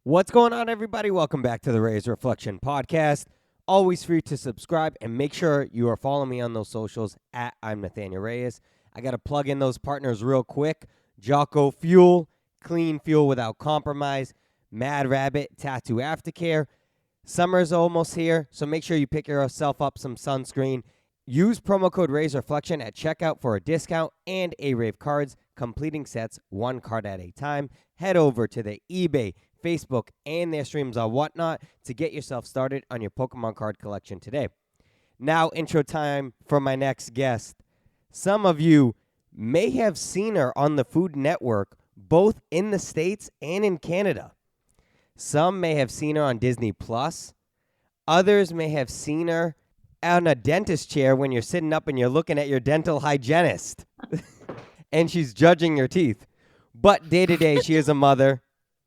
What's going on, everybody? Welcome back to the Reyes Reflection Podcast. Always free to subscribe and make sure you are following me on those socials at I'm Nathanael Reyes. I got to plug in those partners real quick. Jocko Fuel, clean fuel without compromise. Mad Rabbit, tattoo aftercare. Summer's almost here, so make sure you pick yourself up some sunscreen. Use promo code Reyes Reflection at checkout for a discount and Arave cards, completing sets one card at a time. Head over to the eBay, Facebook, and their streams on Whatnot to get yourself started on your Pokemon card collection today. Now, intro time for my next guest. Some of you may have seen her on the Food Network, both in the States and in Canada. Some may have seen her on Disney Plus. Others may have seen her on a dentist chair when you're sitting up and you're looking at your dental hygienist and she's judging your teeth. But day to day, she is a mother,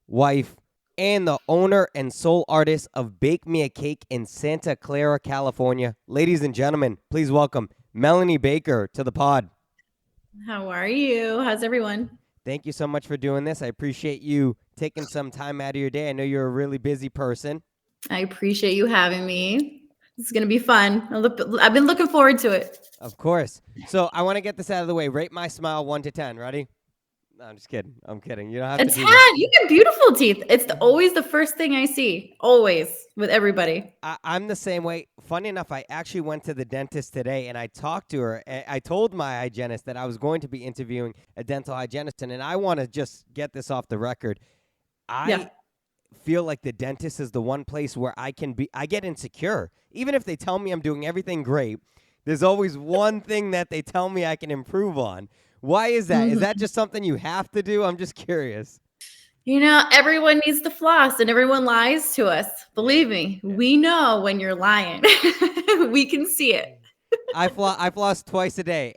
wife, and the owner and sole artist of Bake Me a Cake in Santa Clara, California. Ladies and gentlemen, please welcome Melanie Baker to the pod. How are you? How's everyone? Thank you so much for doing this. I appreciate you taking some time out of your day. I know you're a really busy person. I appreciate you having me. This is going to be fun. I've been looking forward to it. Of course. So I want to get this out of the way. Rate my smile 1 to 10. Ready? No, I'm just kidding. I'm kidding. You don't have A to 10. do this. You got beautiful teeth. It's always the first thing I see. Always with everybody. I'm the same way. Funny enough, I actually went to the dentist today and I talked to her. I told my hygienist that I was going to be interviewing a dental hygienist, and I want to just get this off the record. I feel like the dentist is the one place where I get insecure. Even if they tell me I'm doing everything great, there's always one thing that they tell me I can improve on. Why is that? Is that just something you have to do? I'm just curious. You know, everyone needs to floss and everyone lies to us. Believe me, we know when you're lying. We can see it. I floss twice a day,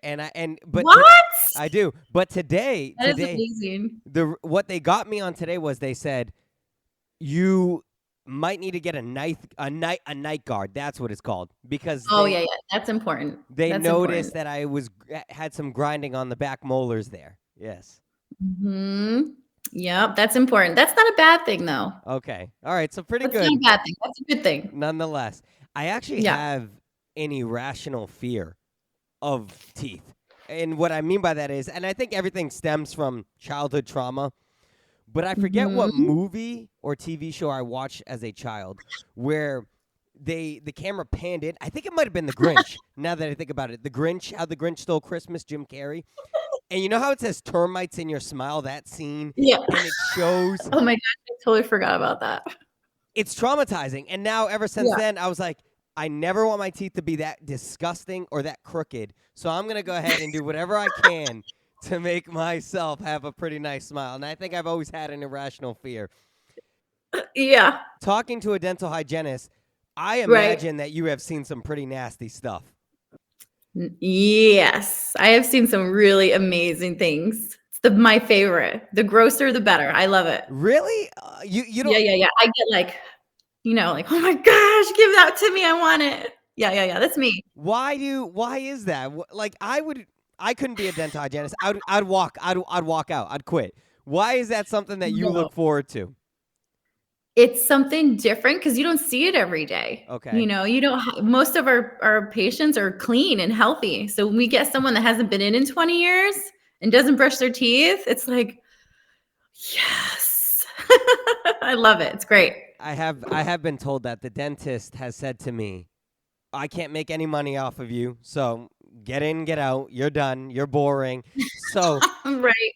but what? I do. But today, That is amazing. What they got me on today was they said you might need to get a night guard. That's what it's called, because that's important. They noticed that I had some grinding on the back molars there. Yes. Yep, that's important. That's not a bad thing, though. Okay. All right. So pretty good. That's not a bad thing. That's a good thing. Nonetheless, I actually have an irrational fear of teeth. And what I mean by that is, and I think everything stems from childhood trauma, but I forget what movie or TV show I watched as a child where the camera panned in. I think it might have been The Grinch, now that I think about it. The Grinch, How the Grinch Stole Christmas, Jim Carrey. And you know how it says termites in your smile, that scene? Yeah. And it shows. Oh my gosh, I totally forgot about that. It's traumatizing. And now ever since then, I was like, I never want my teeth to be that disgusting or that crooked. So I'm going to go ahead and do whatever I can to make myself have a pretty nice smile. And I think I've always had an irrational fear. Yeah. Talking to a dental hygienist, I imagine that you have seen some pretty nasty stuff. Yes. I have seen some really amazing things. It's my favorite. The grosser, the better. I love it. Really? You don't... Yeah. I get like, oh my gosh, give that to me. I want it. Yeah. That's me. Why is that? Like, I couldn't be a dental hygienist. I'd walk out. I'd quit. Why is that something that you look forward to? It's something different because you don't see it every day. Okay. You don't. Most of our patients are clean and healthy. So when we get someone that hasn't been in 20 years and doesn't brush their teeth, it's like, yes. I love it. It's great. I have been told that the dentist has said to me, I can't make any money off of you, so get in, get out. You're done. You're boring. So right.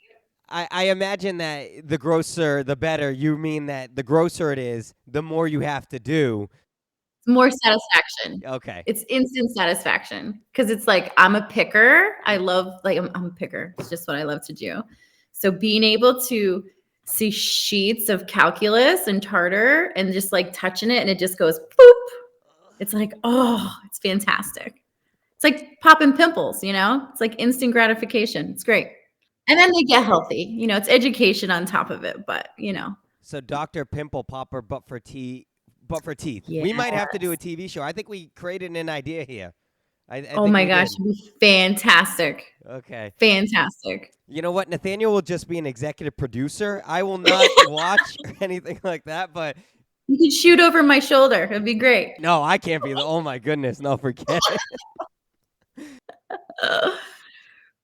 I imagine that the grosser, the better. You mean that the grosser it is, the more you have to do. It's more satisfaction. Okay. It's instant satisfaction because it's like I'm a picker. I love, I'm a picker. It's just what I love to do. So being able to see sheets of calculus and tartar and just like touching it and it just goes boop. It's like, oh, it's fantastic. It's like popping pimples, It's like instant gratification. It's great. And then they get healthy. It's education on top of it, but. So Dr. Pimple Popper, but for teeth. Yes. We might have to do a TV show. I think we created an idea here. I Oh think my we gosh, did. it'd be fantastic. Okay. Fantastic. You know what? Nathaniel will just be an executive producer. I will not watch or anything like that, but You could shoot over my shoulder. It'd be great. no, I can't be the. Oh my goodness, no, forget it.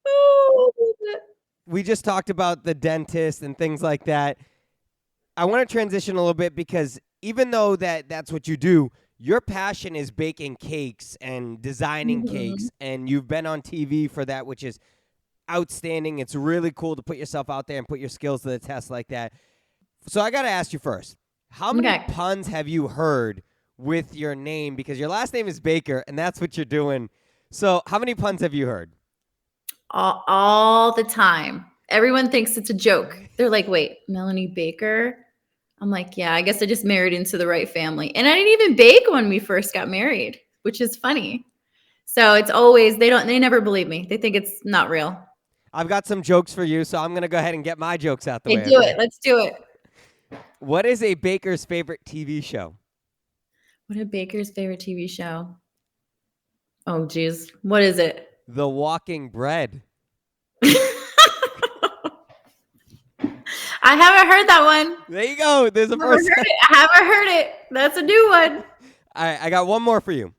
Oh, We just talked about the dentist and things like that. I want to transition a little bit because even though that's what you do, your passion is baking cakes and designing mhm. cakes, and you've been on TV for that, which is outstanding. It's really cool to put yourself out there and put your skills to the test like that. So I got to ask you first, how many Okay. puns have you heard with your name? Because your last name is Baker, and that's what you're doing. So how many puns have you heard? All the time. Everyone thinks it's a joke. They're like, wait, Melanie Baker? I'm like, yeah, I guess I just married into the right family. And I didn't even bake when we first got married, which is funny. So it's always, they never believe me. They think it's not real. I've got some jokes for you, so I'm going to go ahead and get my jokes out the Hey, way, do okay? it. Let's do it. What is a baker's favorite TV show? What a Baker's favorite TV show? Oh, geez. What is it? The Walking Bread. I haven't heard that one. There you go. There's a Never heard first. it. I haven't heard it. That's a new one. All right, I got one more for you.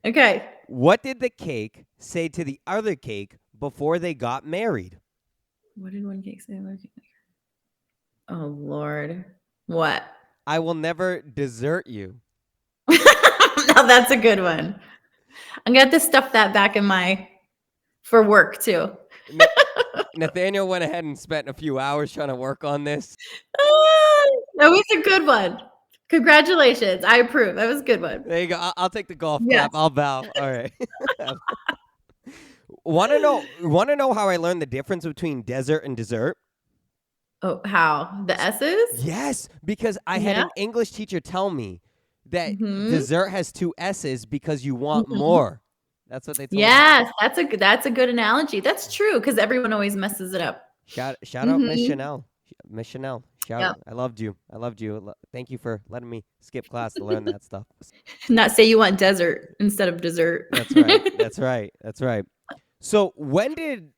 Okay. What did the cake say to the other cake before they got married? What did one cake say? Oh, Lord. What? I will never desert you. Now that's a good one. I'm gonna have to stuff that back in my for work too. Nathaniel went ahead and spent a few hours trying to work on this. That was a good one. Congratulations. I approve. That was a good one. There you go. I'll take the golf Yes. clap. I'll bow. All right. Want to know how I learned the difference between desert and dessert? Oh, how? The S's? Yes, because I had Yeah. an English teacher tell me that Mhm. dessert has two S's because you want Mhm. more. That's what they told me. Yes, that's a good analogy. That's true because everyone always messes it up. Shout out Miss Mhm. Chanel. Miss Chanel. Yep. I loved you. Thank you for letting me skip class to learn that stuff. Not say you want desert instead of dessert. That's right. That's right. That's right. So when did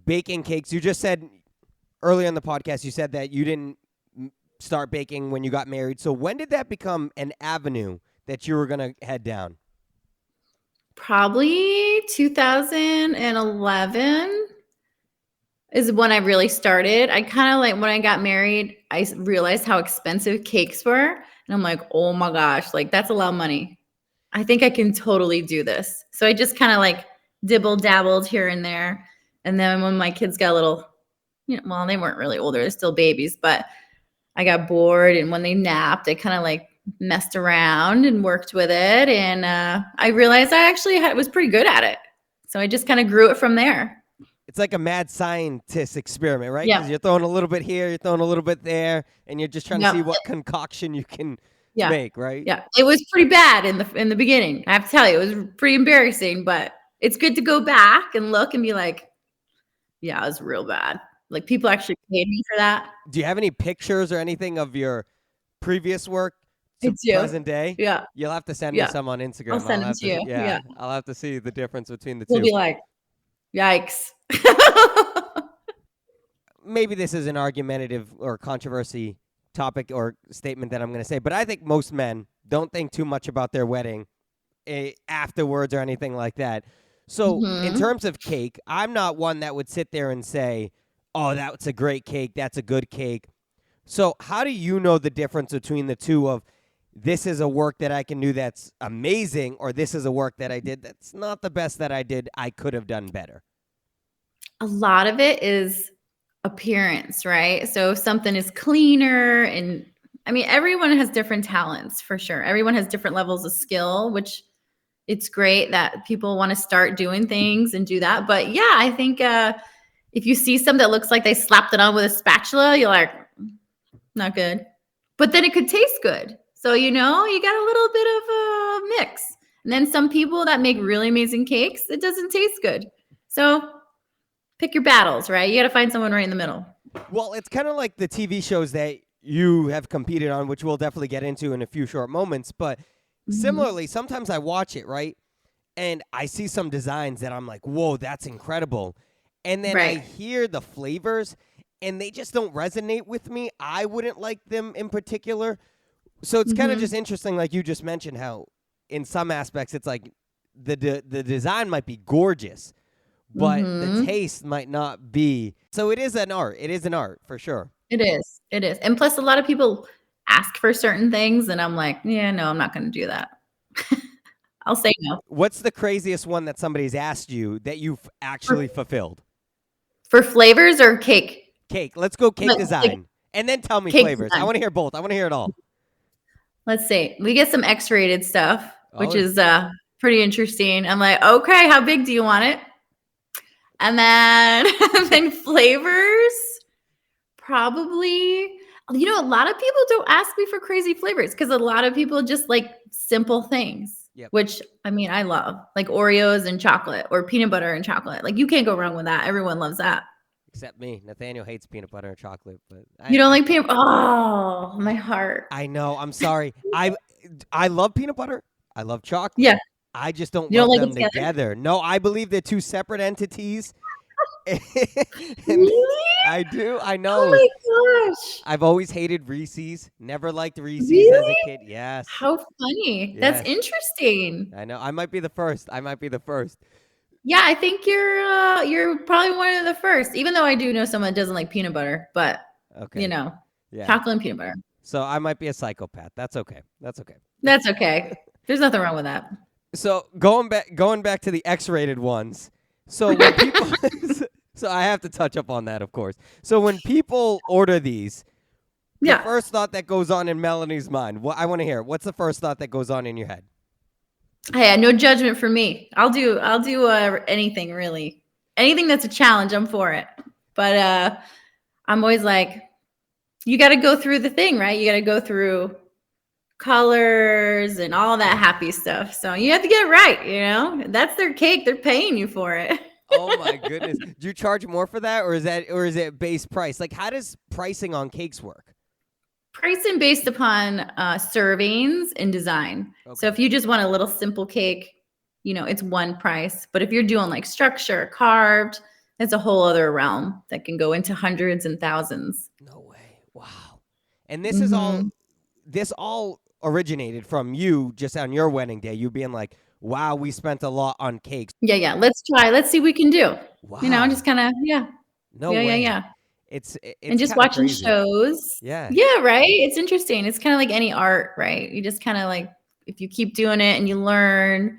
baking cakes? You just said earlier in the podcast, you said that you didn't start baking when you got married. So when did that become an avenue that you were gonna head down? Probably 2011 is when I really started. I kind of like when I got married, I realized how expensive cakes were. And I'm like, oh my gosh, like that's a lot of money. I think I can totally do this. So I just kind of like dibble dabbled here and there. And then when my kids got a little, well, they weren't really older, they're still babies, but I got bored. And when they napped, I kind of like messed around and worked with it. And I realized I actually was pretty good at it. So I just kind of grew it from there. It's like a mad scientist experiment, right? Yeah. Because you're throwing a little bit here, you're throwing a little bit there, and you're just trying to Yep. see what concoction you can Yeah. make, right? Yeah. It was pretty bad in the beginning. I have to tell you, it was pretty embarrassing, but it's good to go back and look and be like, yeah, it was real bad. Like people actually paid me for that. Do you have any pictures or anything of your previous work to I do. present day? Yeah. You'll have to send me Yeah. some on Instagram. I'll send them have to you. Yeah, Yeah. I'll have to see the difference between the We'll two. be like, yikes. Maybe this is an argumentative or controversy topic or statement that I'm going to say, but I think most men don't think too much about their wedding afterwards or anything like that. So in Mhm. terms of cake, I'm not one that would sit there and say, oh, that's a great cake, that's a good cake. So how do you know the difference between the two of this is a work that I can do that's amazing or this is a work that I did that's not the best that I did, I could have done better? A lot of it is appearance, right? So if something is cleaner and I mean, everyone has different talents for sure. Everyone has different levels of skill, which it's great that people want to start doing things and do that. But yeah, I think if you see something that looks like they slapped it on with a spatula, you're like, not good. But then it could taste good. So, you got a little bit of a mix. And then some people that make really amazing cakes, it doesn't taste good. So pick your battles, right? You got to find someone right in the middle. Well, it's kind of like the TV shows that you have competed on, which we'll definitely get into in a few short moments. But similarly, sometimes I watch it, right? and I see some designs that I'm like, whoa, that's incredible. And then I Right. hear the flavors and they just don't resonate with me. I wouldn't like them in particular. So it's kind of just Mhm. interesting, like you just mentioned, how in some aspects it's like the design might be gorgeous, but the Mhm. taste might not be. So it is an art. It is an art for sure. It is. It is. And plus a lot of people ask for certain things and I'm like, "Yeah, no, I'm not gonna do that." I'll say no. What's the craziest one that somebody's asked you that you've For actually fulfilled? for flavors or cake? Cake. Let's go cake Like design. And then tell me cake flavors. I design. want to hear both. I want to hear it all. Let's see. We get some X-rated stuff, which Oh, is pretty interesting. I'm like, "Okay, how big do you want it?" And then and then flavors, probably a lot of people don't ask me for crazy flavors because a lot of people just like simple things, yep. which I mean, I love, like Oreos and chocolate or peanut butter and chocolate. Like you can't go wrong with that. Everyone loves that. Except me. Nathanael hates peanut butter and chocolate, but You don't like peanut? Oh, my heart. I know. I'm sorry. I love peanut butter. I love chocolate. Yeah, I just don't you don't love like it them together? together. No, I believe they're two separate entities. And Really? I do. I Oh know. my gosh. I've always hated Reese's. Never liked Reese's as a Really? kid. Yes. How funny. That's Yes. interesting. I know. I might be the first. I might be the first. Yeah, I think you're probably one of the first, even though I do know someone that doesn't like peanut butter, but you Okay. know, Yeah. chocolate and peanut butter. So I might be a psychopath. That's okay. That's okay. That's okay. There's nothing wrong with that. So going back to the X-rated ones. So when people so I have to touch up on that, of course. So when people order these, the Yeah. first thought that goes on in Melanie's mind, I want to hear. What's the first thought that goes on in your head? Hey, no judgment for me. I'll do anything really. Anything that's a challenge, I'm for it. But I'm always like, you got to go through the thing, right? You got to go through colors and all that happy stuff. So you have to get it right. That's their cake. They're paying you for it. Oh my goodness. Do you charge more for that, or is it base price? Like, how does pricing on cakes work? Pricing based upon servings and design. So Okay. if you just want a little simple cake, it's one price. But if you're doing like structure, carved, it's a whole other realm that can go into hundreds and thousands. No way. Wow. And Hmm. this all originated from you just on your wedding day, you being like, "Wow, we spent a lot on cakes." Yeah, yeah. Let's try. Let's see what we can do. Wow. Just kind of, yeah, No yeah, yeah, way. yeah. And It's just kind of watching crazy. shows. Yeah. Yeah, right. It's interesting. It's kind of like any art, right? You just kind of like, if you keep doing it and you learn,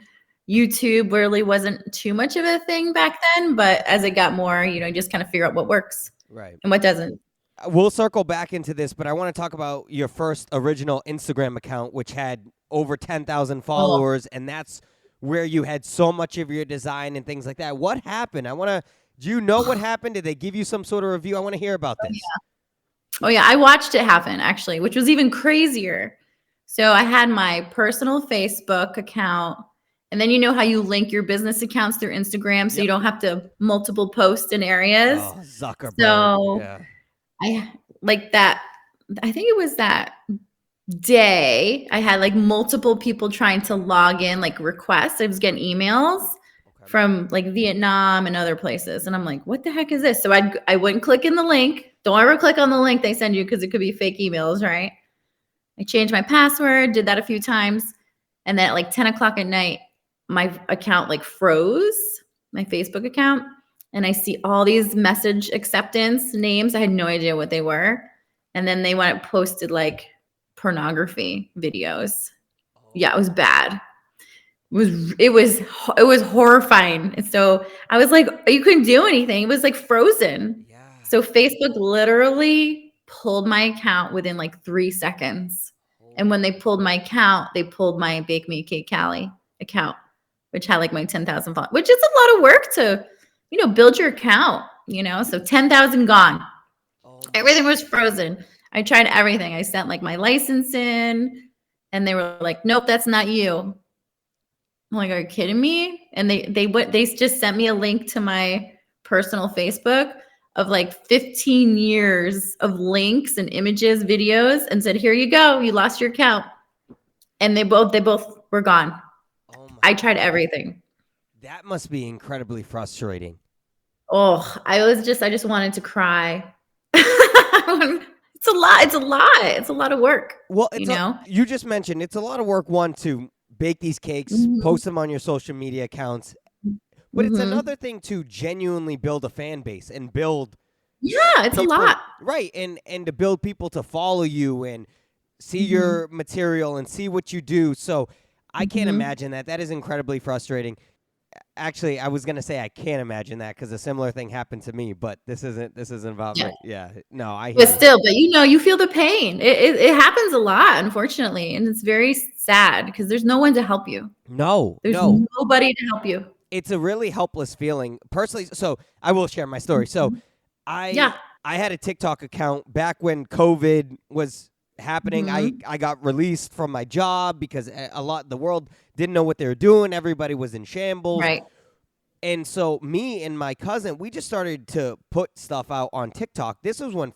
YouTube really wasn't too much of a thing back then, but as it got more, you just kind of figure out what works Right. and what doesn't. We'll circle back into this, but I want to talk about your first original Instagram account, which had over 10,000 Oh, followers, and that's where you had so much of your design and things like that. What happened? Do you know what happened? Did they give you some sort of review? I want to hear about this. oh yeah. I watched it happen actually, which was even crazier. So I had my personal Facebook account, and then you know how you link your business accounts through Instagram so you Yep. don't have to multiple post in areas. Oh, Zuckerberg. So Yeah. I like that. I think it was that day I had like multiple people trying to log in, like requests. I was getting emails Okay. from like Vietnam and other places. And I'm like, what the heck is this? So I wouldn't click in the link. Don't ever click on the link they send you because it could be fake emails, right? I changed my password, did that a few times. And then at like 10 o'clock at night, my account like froze, my Facebook account. And I see all these message acceptance names. I had no idea what they were. And then they went and posted like pornography videos. Oh Yeah, it was my. bad. It was horrifying. And so I was like, you couldn't do anything. It was like frozen. Yeah. So Facebook literally pulled my account within like 3 seconds. And when they pulled my account, they pulled my Bake Me a Cake Callie account, which had like my 10,000 followers, which is a lot of work to, build your account. So 10,000 gone. Oh my. Everything was frozen. I tried everything. I sent like my license in and they were like, nope, that's not you. I'm like, are you kidding me? And they just sent me a link to my personal Facebook of like 15 years of links and images, videos, and said, here you go. You lost your account. And they both were gone. Oh my I tried goodness. everything. That must be incredibly frustrating. Oh, I just wanted to cry. It's a lot. It's a lot. It's a lot of work, Well, you know? you just mentioned it's a lot of work, one, to bake these cakes, Mhm. post them on your social media accounts, but it's Mhm. another thing to genuinely build a fan base and build Yeah, it's a people, lot. right, and to build people to follow you and see Mhm. your material and see what you do. So I can't Mhm. imagine that. That is incredibly frustrating. Actually, I was gonna say I can't imagine that because a similar thing happened to me, but this isn't about Yeah. me. Yeah, no, I hear But you. still, but you know, you feel the pain. It happens a lot, unfortunately, and it's very sad because there's no one to help you. No, There's no, nobody to help you. it's a really helpless feeling personally. So I will share my story. So Mhm. I Yeah. I had a TikTok account back when COVID was happening. I Mhm. I got released from my job because a lot the world didn't know what they were doing. Everybody was in shambles. Right. And so me and my cousin, we just started to put stuff out on TikTok. This was when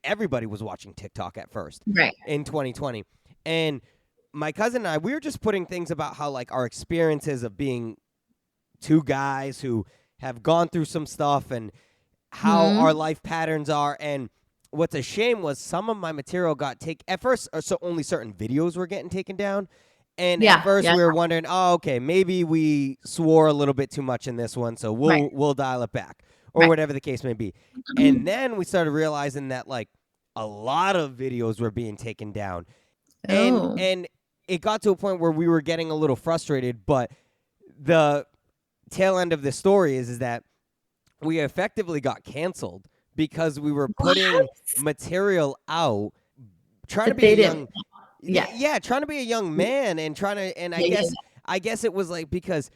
everybody was watching TikTok at first Right. in 2020. And my cousin and I, we were just putting things about how like our experiences of being two guys who have gone through some stuff and how our Mhm. life patterns are. And what's a shame was some of my material got taken at first, so only certain videos were getting taken down. And at Yeah. first Yeah. we were wondering, oh, okay, maybe we swore a little bit too much in this one, so Right. we'll dial it back or Right. whatever the case may be. And then we started realizing that like a lot of videos were being taken down. And Oh. and it got to a point where we were getting a little frustrated, but the tail end of the story is that we effectively got canceled because we were putting What? material out trying to But be a they didn't. young Yeah. yeah, trying to be a young Yeah. man and trying to and Yeah. Yeah. I guess it was like because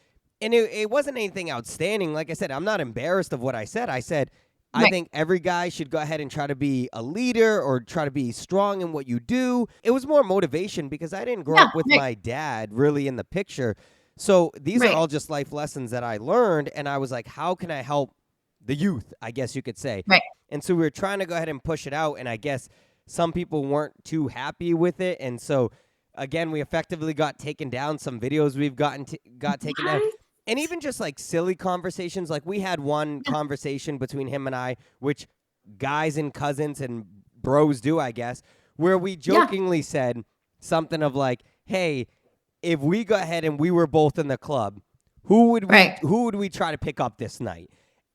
and it wasn't anything outstanding. Like I said, I'm not embarrassed of what I said. I said I Right. think every guy should go ahead and try to be a leader or try to be strong in what you do. It was more motivation because I didn't grow Yeah. up with Right. my dad really in the picture. So these are Right. all just life lessons that I learned. And I was like, how can I help the youth, I guess you could say. Right. And so we were trying to go ahead and push it out. And I guess some people weren't too happy with it. And so again, we effectively got taken down. Some videos we've got taken down. What? And even just like silly conversations, like we had one Yeah. conversation between him and I, which guys and cousins and bros do, I guess, where we Yeah. jokingly said something of like, "Hey, if we go ahead and we were both in the club, Right. who would we try to pick up this night?"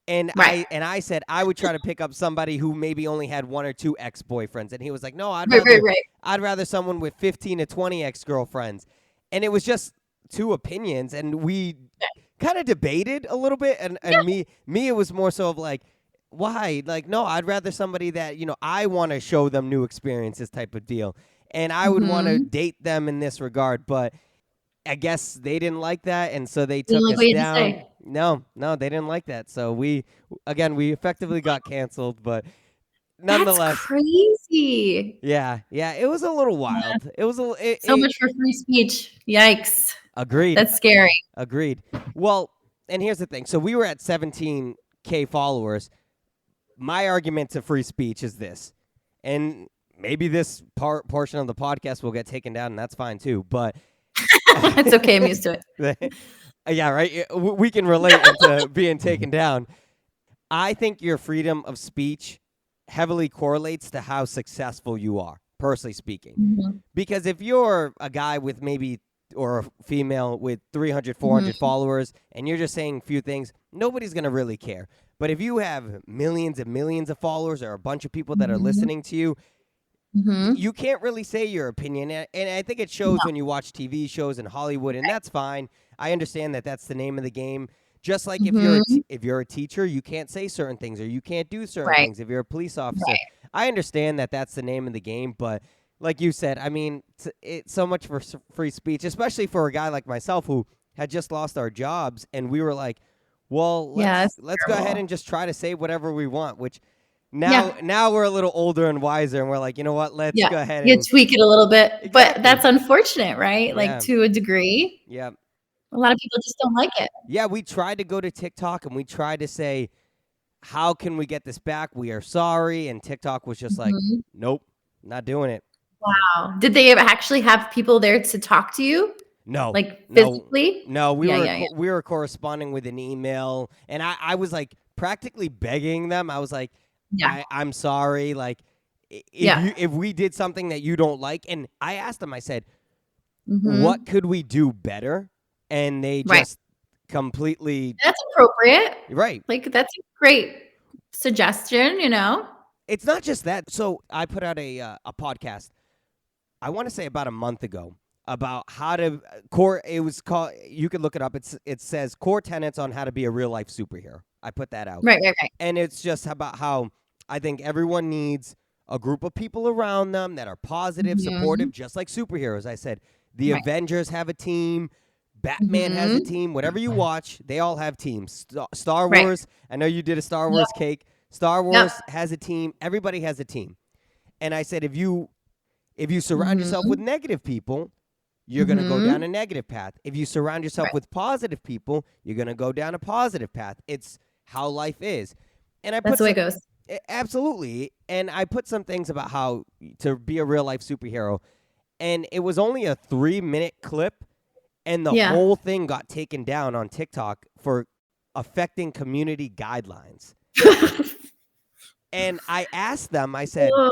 And Right. I said I would try to pick up somebody who maybe only had one or two ex-boyfriends, and he was like, "No, Right. Right. Right. I'd rather someone with 15 to 20 ex-girlfriends." And it was just two opinions, and we kind of debated a little bit. And me, it was more so of like, why? Like, no, I'd rather somebody that I want to show them new experiences type of deal, and I would want to Mhm. date them in this regard, but I guess they didn't like that, and so they Didn't took like us what you had to down. say. No, no, they didn't like that. So we effectively got canceled, but That's nonetheless, crazy. yeah, it was a little Yeah. wild. It was So much for free speech. Yikes. agreed, That's scary. agreed. Well, and here's the thing. So we were at 17K followers. My argument to free speech is this, and maybe this portion of the podcast will get taken down, and that's fine too. But It's okay. I'm used to it. yeah, right. We can relate into being taken down. I think your freedom of speech heavily correlates to how successful you are, personally speaking. Mhm. Because if you're a guy with maybe or a female with 300, 400 Mhm. followers and you're just saying a few things, nobody's going to really care. But if you have millions and millions of followers or a bunch of people that are Mhm. listening to you, Mhm. you can't really say your opinion. And I think it shows No. when you watch TV shows in Hollywood, and that's fine. I understand that that's the name of the game. Just like if you're Mhm. if you're a teacher, you can't say certain things or you can't do certain Right. things. If you're a police officer, Right. I understand that that's the name of the game. But like you said, I mean, it's so much for free speech, especially for a guy like myself who had just lost our jobs, and we were like, well, Yeah, it's let's go ahead terrible. and just try to say whatever we want, which Yeah. now we're a little older and wiser, and we're like, you know what? Let's Yeah. go ahead You and tweak it a little bit, but exactly. that's unfortunate, right? Like, Yeah. to a degree. Yeah. A lot of people just don't like it. Yeah, we tried to go to TikTok and we tried to say, how can we get this back? We are sorry. And TikTok was just like, Mhm. nope, not doing it. So Wow. Did they actually have people there to talk to you? No, Like no, physically? no. Yeah. We were corresponding with an email, and I was like practically begging them. I was like, Yeah. I'm sorry. Like, Yeah. if we did something that you don't like, and I asked them, I said, Mm-hmm. what could we do better? And they Right. just completely That's appropriate. right. Like that's a great suggestion, you know? It's not just that. So I put out a podcast. I want to say about a month ago about how to core. It was called. You can look it up. It says core tenets on how to be a real life superhero. I put that out, Right. and it's just about how I think everyone needs a group of people around them that are positive, Mm-hmm. supportive, just like superheroes. I said the Right. Avengers have a team. Batman has a Mm-hmm. team. Whatever you watch, they all have teams. Star Right. Wars. I know you did a Star Yep. Wars cake. Star Yep. Wars has a team. Everybody has a team. And I said, if you surround yourself with Mm-hmm. negative people, you're going to go down Mm-hmm. a negative path. If you surround yourself Right. with positive people, you're going to go down a positive path. It's how life is. And I That's put the way some it goes. absolutely, and I put some things about how to be a real life superhero, and it was only a 3-minute clip, and the Yeah. whole thing got taken down on TikTok for affecting community guidelines. And I asked them, I said, Whoa.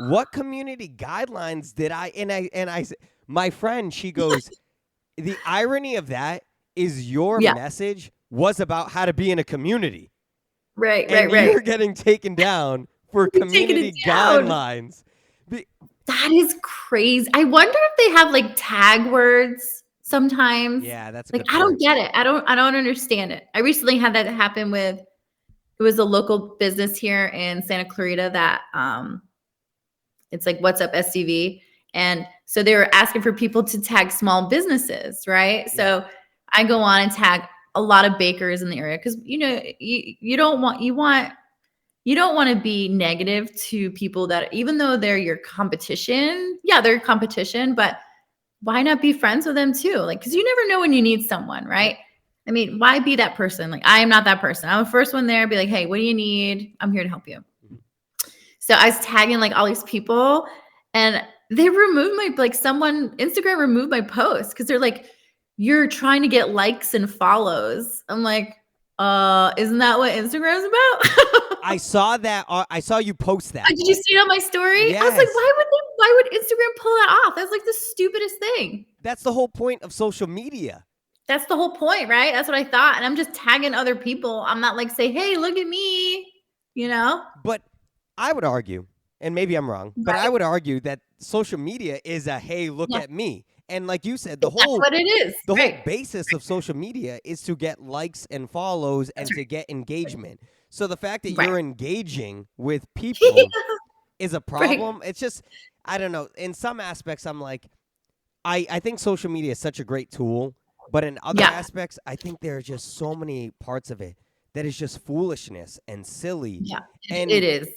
what community guidelines did my friend, she goes, the irony of that is your Yeah. message was about how to be in a community, Right. and you're getting taken down for You're taking community it down. guidelines. That is crazy. I wonder if they have like tag words sometimes. Yeah, that's a Like good I don't point. get it. I don't understand it. I recently had that happen with it was a local business here in Santa Clarita that it's like what's up SCV. And so they were asking for people to tag small businesses, right? So I go on and tag a lot of bakers in the area because you don't want to be negative to people that even though they're your competition, yeah, they're your competition, but why not be friends with them too? Like, because you never know when you need someone, right? I mean, why be that person? Like, I am not that person. I'm the first one there. Be like, hey, what do you need? I'm here to help you. Mhm. So I was tagging like all these people, and they removed Instagram removed my post because they're like, you're trying to get likes and follows. I'm like, isn't that what Instagram's about? I saw that. I saw you post that. Did you see it on my story? I was like, Yes. why would Instagram pull that off? That's like the stupidest thing. That's the whole point of social media. That's the whole point, right? That's what I thought. And I'm just tagging other people. I'm not like say, hey, look at me, you know? But I would argue, and maybe I'm wrong, but I would argue that social media is a hey, look at me. And like you said, That's what it is. the whole basis of social media is to get likes and follows and to get engagement. So the fact that you're engaging with people is a problem. It's just, I don't know. In some aspects, I'm like, I think social media is such a great tool, but in other aspects, I think there are just so many parts of it that is just foolishness and silly. Yeah, and it is.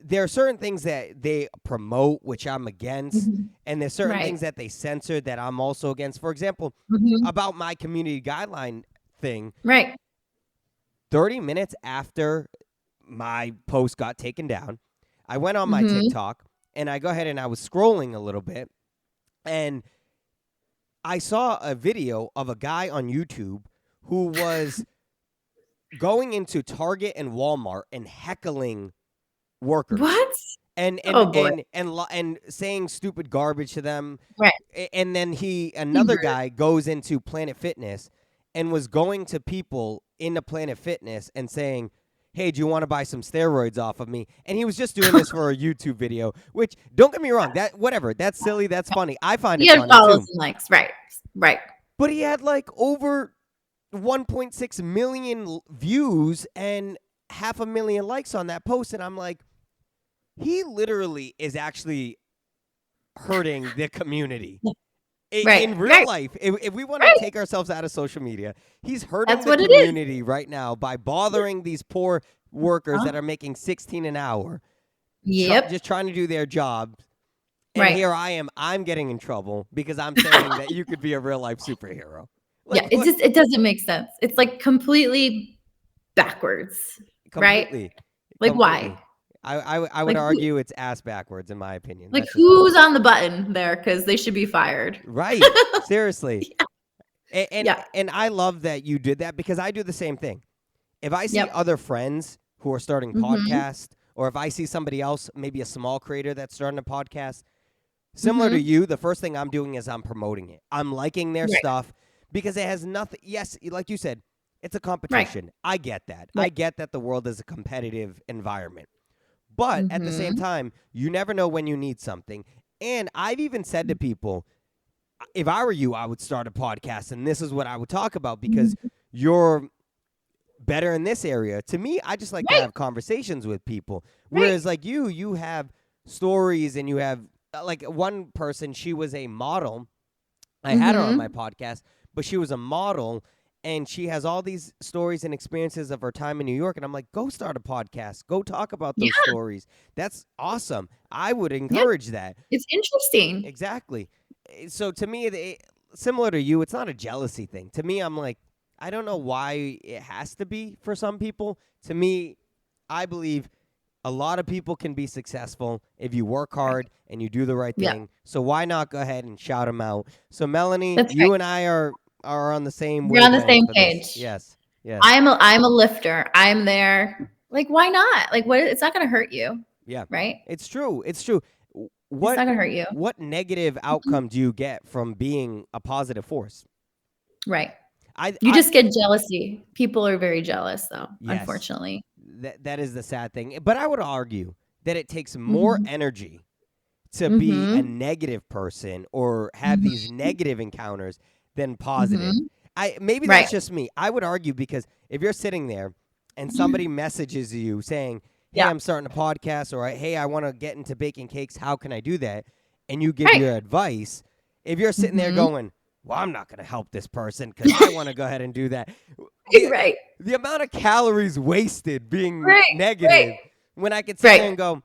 There are certain things that they promote, which I'm against, and there's certain things that they censor that I'm also against. For example, about my community guideline thing. Right. 30 minutes after my post got taken down, I went on my TikTok, and I go ahead and I was scrolling a little bit, and I saw a video of a guy on YouTube who was going into Target and Walmart and heckling workers. What? And saying stupid garbage to them. Right. And then another guy goes into Planet Fitness and was going to people in the Planet Fitness and saying, hey, do you want to buy some steroids off of me? And he was just doing this for a YouTube video, which, don't get me wrong, that's silly, that's funny. I find it funny too. He had follows and likes, right. But he had like over 1.6 million views and 500,000 likes on that post, and I'm like, he literally is actually hurting the community. In real life, if we want to take ourselves out of social media, he's hurting the community right now by bothering these poor workers that are making $16 an hour. Yep. Just trying to do their job. And here I am. I'm getting in trouble because I'm saying that you could be a real life superhero. Like, it doesn't make sense. It's like completely backwards. Completely. Right? Like why? I would argue it's ass backwards, in my opinion. Like who's on the button there? Because they should be fired. Right. Seriously. And Yeah. and I love that you did that because I do the same thing. If I see Yep. other friends who are starting Mhm. podcasts, or if I see somebody else, maybe a small creator that's starting a podcast, similar to Mhm. you, the first thing I'm doing is I'm promoting it. I'm liking their Right. stuff because it has nothing. Yes, like you said, it's a Right. competition. I get that. I Right. get that the world is a competitive environment. But at the same Mhm. time, you never know when you need something. And I've even said to people, if I were you, I would start a podcast and this is what I would talk about because Mhm. you're better in this area. To me, I just like to Right. have conversations with people. Right. Whereas like you have stories and you have like one person, she was a model. I had her on my Mhm. podcast, but she was a model and she has all these stories and experiences of her time in New York. And I'm like, go start a podcast. Go talk about those Yeah. stories. That's awesome. I would Yeah. encourage that. It's interesting. Exactly. So to me, similar to you, it's not a jealousy thing. To me, I'm like, I don't know why it has to be for some people. To me, I believe a lot of people can be successful if you work Right. hard and you do the right Yeah. thing. So why not go ahead and shout them out? So Melanie, That's right. you and I are on the same We're on the wavelength same for this. page. Yes. Yes. I'm a lifter. I'm there. Like, why not? Like, what? It's not going to hurt you, Yeah. right? It's true. It's true. It's What not going to hurt you. what negative Mhm. outcome do you get from being a positive force? Right. I You I just get jealousy. People are very jealous, though, yes. unfortunately. That is the sad thing. But I would argue that it takes more Mhm. energy to be a Mhm. negative person or have Mhm. these negative encounters than positive. Mhm. I maybe Right. that's just me. I would argue because if you're sitting there and somebody messages you saying, "Hey, Yeah. I'm starting a podcast," or "Hey, I want to get into baking cakes. How can I do that?" and you give Right. your advice, if you're sitting there Mhm. going, "Well, I'm not going to help this person because I want to go ahead and do that," the Right. the amount of calories wasted being Right. Right. negative when I could sit there Right. and go,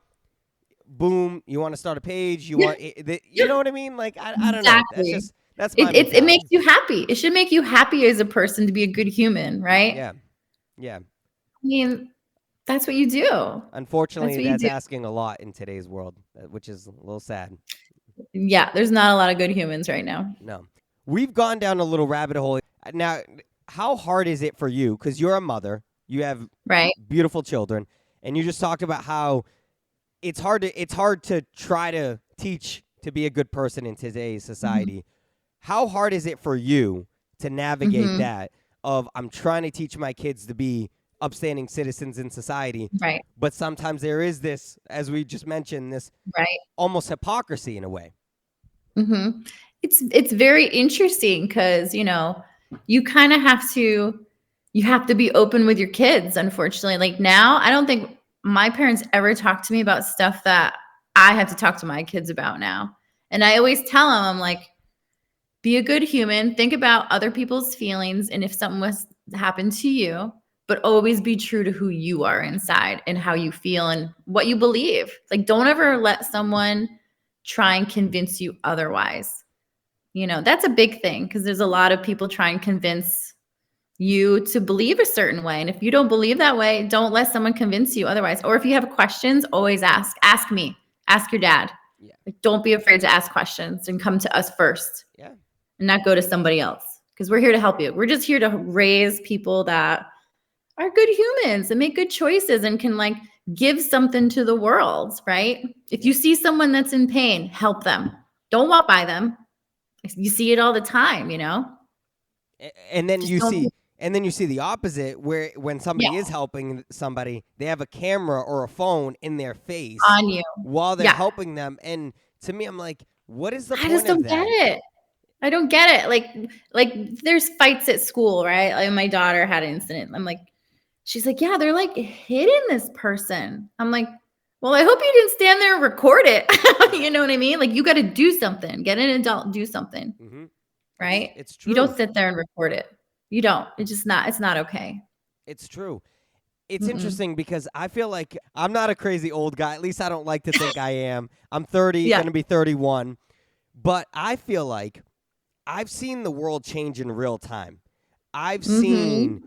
boom, you want to start a page, you Yeah. want you Yeah. know what I mean? Like I don't know. Exactly. That's my It makes mentality. you happy. It should make you happy as a person to be a good human, right? Yeah. Yeah. I mean, that's what you do. That's Unfortunately, what you that's do. asking a lot in today's world, which is a little sad. Yeah, there's not a lot of good humans right now. No. We've gone down a little rabbit hole. Now, how hard is it for you cuz you're a mother, you have Right? beautiful children, and you just talked about how it's hard to try to teach to be a good person in today's Mhm. society. How hard is it for you to navigate Mhm. that of I'm trying to teach my kids to be upstanding citizens in society, Right. but sometimes there is this, as we just mentioned, this Right. almost hypocrisy in a way. Mhm. It's very interesting because, you kinda have to be open with your kids, unfortunately. Like, now, I don't think my parents ever talked to me about stuff that I have to talk to my kids about now. And I always tell them, I'm like, "Be a good human, think about other people's feelings, and if something was to happen to you, but always be true to who you are inside and how you feel and what you believe. Like, don't ever let someone try and convince you otherwise." That's a big thing because there's a lot of people trying to convince you to believe a certain way. And if you don't believe that way, don't let someone convince you otherwise. Or if you have questions, always ask. Ask me, ask your dad. Yeah. Like, don't be afraid to ask questions and come to us first Yeah. and not go to somebody else because we're here to help you. We're just here to raise people that are good humans and make good choices and can like give something to the world, right? If Yeah. you see someone that's in pain, help them. Don't walk by them. You see it all the time. And then Just you don't see the opposite where when yeah, somebody is helping somebody, they have a camera or a phone in their face on you. while they're Yeah. helping them. And to me, I'm like, what is the I just point of don't get that? it. I don't get it. Like there's fights at school, right? Like my daughter had an incident. She's like, yeah, they're like hitting this person. I'm like, well, I hope you didn't stand there and record it. Yeah. You know what I mean? Like you got to do something. Get an adult, do something, Mm-hmm. right? It's You don't true. sit there and record it. You don't. It's not okay. It's true. It's Mm-mm. interesting because I feel like I'm not a crazy old guy. At least I don't like to think I am. I'm 30, Yeah. going to be 31. But I feel like I've seen the world change in real time. I've seen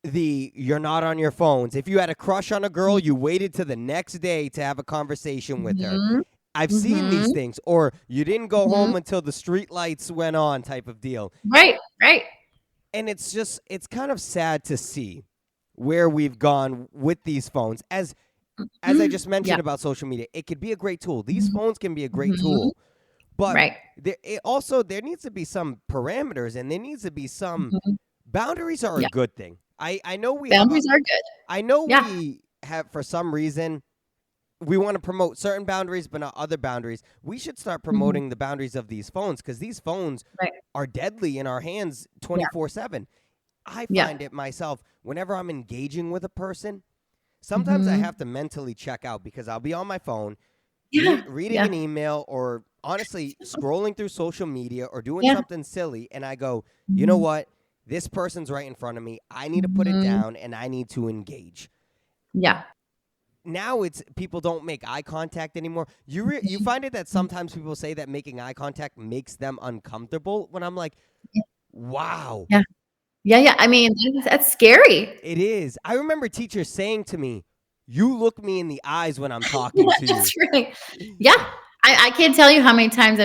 Mm-hmm. you're not on your phones. If you had a crush on a girl, Mm-hmm. you waited to the next day to have a conversation with her. Mm-hmm. I've seen Mm-hmm. these things, or you didn't go Mm-hmm. home until the street lights went on type of deal. Right. Right. And it's kind of sad to see where we've gone with these phones. As I just Yeah. mentioned about social media, it could be a great tool. These Mm-hmm. phones can be a great Mm-hmm. tool, but Right. there needs to be some parameters, and there needs to be some Mm-hmm. boundaries are a Yeah. good thing. I know Boundaries are good. I know Yeah. we have, for some reason, we want to promote certain boundaries, but not other boundaries. We should start Mm-hmm. promoting the boundaries of these phones, because these phones Right. are deadly in our hands Yeah. 24/7. I Yeah. find it myself whenever I'm engaging with a person. Sometimes I Mm-hmm. have to mentally check out, because I'll be on my phone Yeah. reading Yeah. an email, or honestly scrolling through social media, or doing Yeah. something silly, and I go, you know Mm-hmm. what? This person's right in front of me. I need to put it Mm-hmm. down, and I need to engage. Yeah. Now it's people don't make eye contact anymore. You find it that sometimes people say that making eye contact makes them uncomfortable, when I'm like, wow, Yeah. Yeah. Yeah. I mean, that's scary. it is. I remember teachers saying to me, you look me in the eyes when I'm talking to you. That's right. Yeah. I can't tell you how many times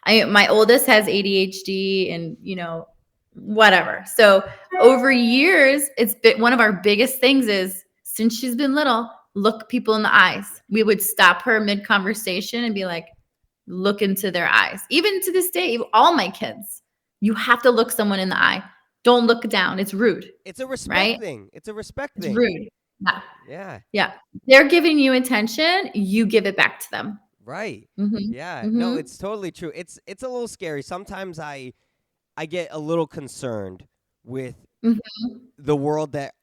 my oldest has ADHD and, whatever. So over years, it's been one of our biggest things is since she's been little, look people in the eyes. We would stop her mid conversation and be like, look into their eyes. Even to this day, all my kids, you have to look someone in the eye. Don't look down. It's rude, It's a respect right? thing. It's a respect It's thing. rude. Yeah. Yeah. Yeah. They're giving you attention. You give it back to them. Right. Mm-hmm. Yeah. No, Mm-hmm. it's totally true. It's a little scary. Sometimes I get a little concerned with Mm-hmm. the world that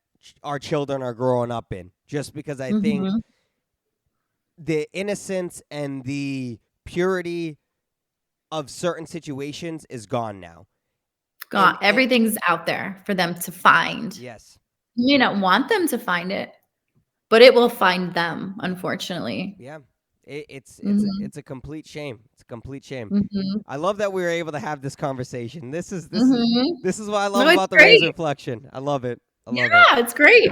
our children are growing up in, just because I think Mm-hmm. the innocence and the purity of certain situations is gone now. God, everything's out there for them to find. Yes. You may not want them to find it, but it will find them, unfortunately. Yeah. It's Mm-hmm. it's a complete shame. It's a complete shame. Mm-hmm. I love that we were able to have this conversation. Mm-hmm. This is what I No, love it's about the Reyes great. Reflection. I love it. I love it. Yeah, it's great.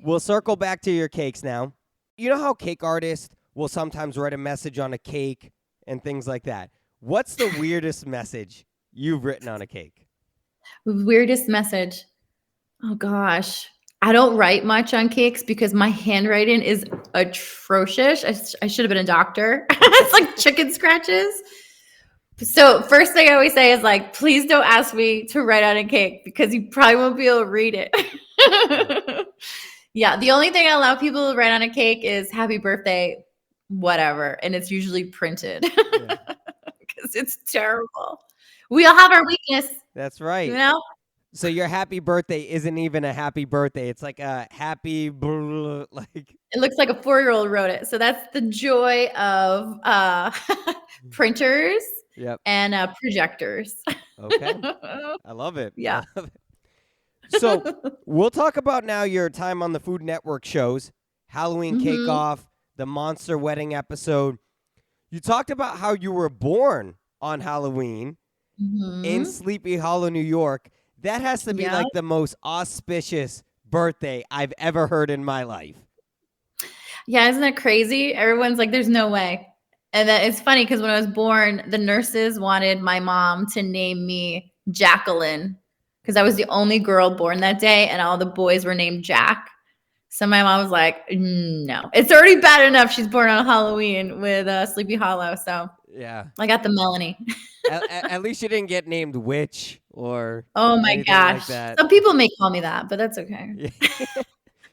We'll circle back to your cakes now. You know how cake artists will sometimes write a message on a cake and things like that. What's the weirdest message you've written on a cake? Weirdest message. Oh gosh. I don't write much on cakes because my handwriting is atrocious. I should have been a doctor. It's like chicken scratches. So first thing I always say is like, please don't ask me to write on a cake because you probably won't be able to read it. Yeah, the only thing I allow people to write on a cake is happy birthday, whatever. And it's usually printed because it's terrible. We all have our weakness, That's you right. know? So your happy birthday isn't even a happy birthday. It's like a happy like It looks like a 4-year-old wrote it. So that's the joy of printers Yep. and projectors. Okay. I love it. Yeah. I love it. So we'll talk about now your time on the Food Network shows, Halloween Cake Mhm. Off, the Monster Wedding episode. You talked about how you were born on Halloween in Mhm. Sleepy Hollow, New York. That has to be Yeah. like the most auspicious birthday I've ever heard in my life. Yeah, isn't that crazy? Everyone's like, there's no way. And then it's funny because when I was born, the nurses wanted my mom to name me Jacqueline because I was the only girl born that day and all the boys were named Jack. So my mom was like, no, it's already bad enough. She's born on Halloween with Sleepy Hollow. So Yeah. I got the Melanie. At least you didn't get named Witch or Oh my anything gosh. like that. Some people may call me that, but that's okay. Yeah.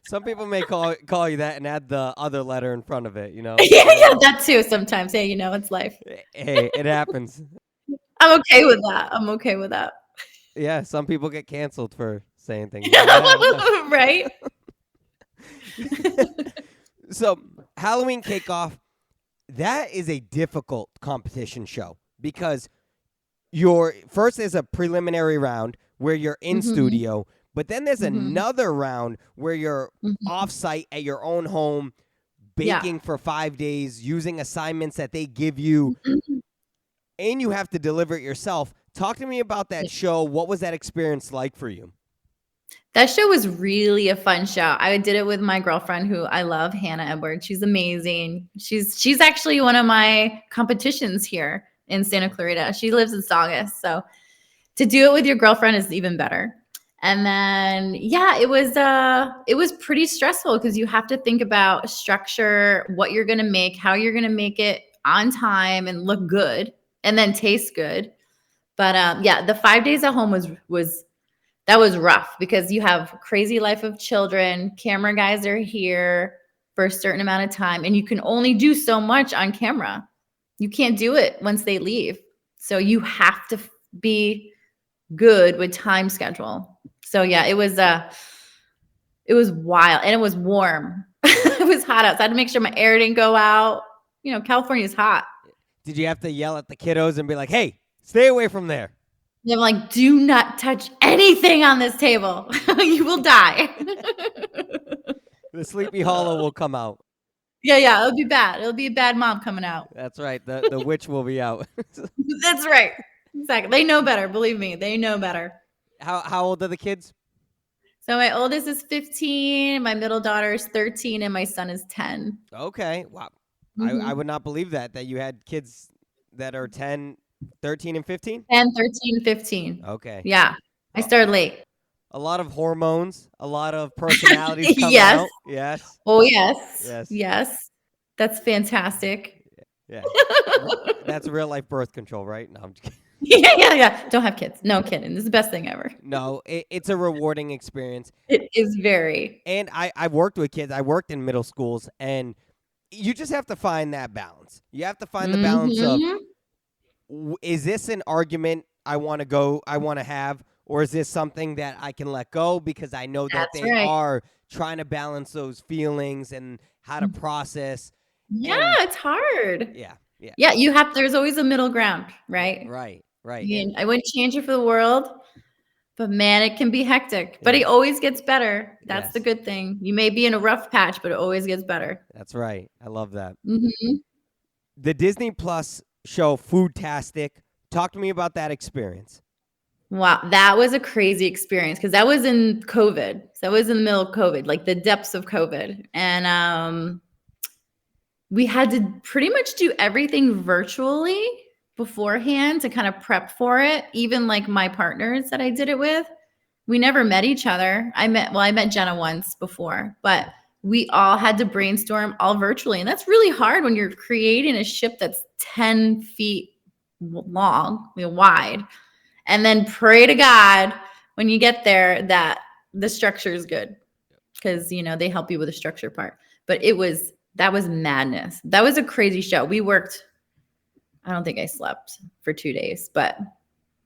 Some people may call you that and add the other letter in front of it, you know? Yeah, that too sometimes. Hey, it's life. Hey, it happens. I'm okay with that. I'm okay with that. Yeah, some people get canceled for saying things. Right? So, Halloween Cake Off, that is a difficult competition show because first there's a preliminary round where you're in Mhm. studio, but then there's Mhm. another round where you're Mhm. off-site at your own home, Yeah. baking for 5 days, using assignments that they give you, and you have to deliver it yourself. Talk to me about that show. What was that experience like for you? That show was really a fun show. I did it with my girlfriend who I love, Hannah Edwards. She's amazing. She's actually one of my competitions here in Santa Clarita. She lives in Saugus. So to do it with your girlfriend is even better. And then yeah, it was pretty stressful because you have to think about structure, what you're gonna make, how you're gonna make it on time and look good and then taste good. But yeah, the 5 days at home was that was rough because you have crazy life of children. Camera guys are here for a certain amount of time, and you can only do so much on camera. You can't do it once they leave. So you have to be good with time schedule. So yeah, it was wild and it was warm. It was hot outside. I had to make sure my air didn't go out. You know, California's hot. Did you have to yell at the kiddos and be like, "Hey, stay away from there"? And I'm like, do not touch anything on this table. You will die. The Sleepy Hollow will come out. Yeah, it'll be bad. It'll be a bad mom coming out. That's right. The witch will be out. That's right. Exactly. They know better. Believe me, they know better. How old are the kids? So my oldest is 15, my middle daughter is 13, and my son is 10. Okay. Wow. Mhm. I would not believe that you had kids that are 10, 13, and 15? 10, 13, 15. Okay. Yeah. I started late. A lot of hormones, a lot of personalities coming Yes. out. Yes. Oh, yes. Yes. Yes. That's fantastic. Yeah. That's real life birth control, right? No, I'm just kidding. Yeah. Don't have kids. No kidding. This is the best thing ever. No, it's a rewarding experience. It is very. And I've worked with kids. I worked in middle schools, and you just have to find that balance. You have to find the balance of, is this an argument I want to have, or is this something that I can let go because I know that That's they right. are trying to balance those feelings and how to process. Yeah, it's hard. Yeah. Yeah, there's always a middle ground, right? Right. I mean, I wouldn't change it for the world, but man, it can be hectic. But it always gets better. That's the Yes. good thing. You may be in a rough patch, but it always gets better. That's right. I love that. Hmm. The Disney Plus show Foodtastic. Talk to me about that experience. Wow, that was a crazy experience because that was in COVID. So that was in the middle of COVID, like the depths of COVID. And we had to pretty much do everything virtually beforehand to kind of prep for it. Even like my partners that I did it with, we never met each other. I met Jenna once before, but we all had to brainstorm all virtually. And that's really hard when you're creating a ship that's 10 feet long, wide, and then pray to God when you get there that the structure is good because, they help you with the structure part. But that was madness. That was a crazy show. We worked, I don't think I slept for 2 days, but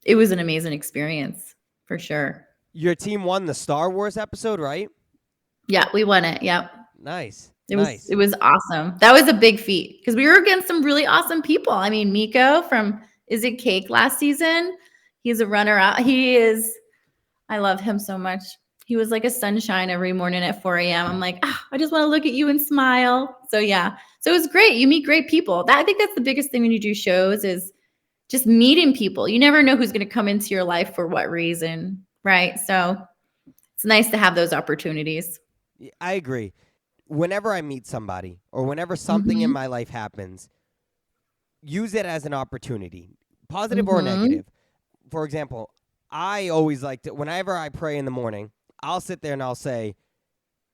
it was an amazing experience for sure. Your team won the Star Wars episode, right? Yeah, we won it. Yep. Nice. It was awesome. That was a big feat because we were against some really awesome people. I mean, Miko from Is It Cake last season, he's a runner up. I love him so much. He was like a sunshine every morning at 4 a.m. I'm like, I just want to look at you and smile. So yeah. So it was great. You meet great people. I think that's the biggest thing when you do shows is just meeting people. You never know who's going to come into your life for what reason, right? So it's nice to have those opportunities. I agree. Whenever I meet somebody or whenever something in my life happens, use it as an opportunity, positive or negative. For example, I always like to, whenever I pray in the morning, I'll sit there and I'll say,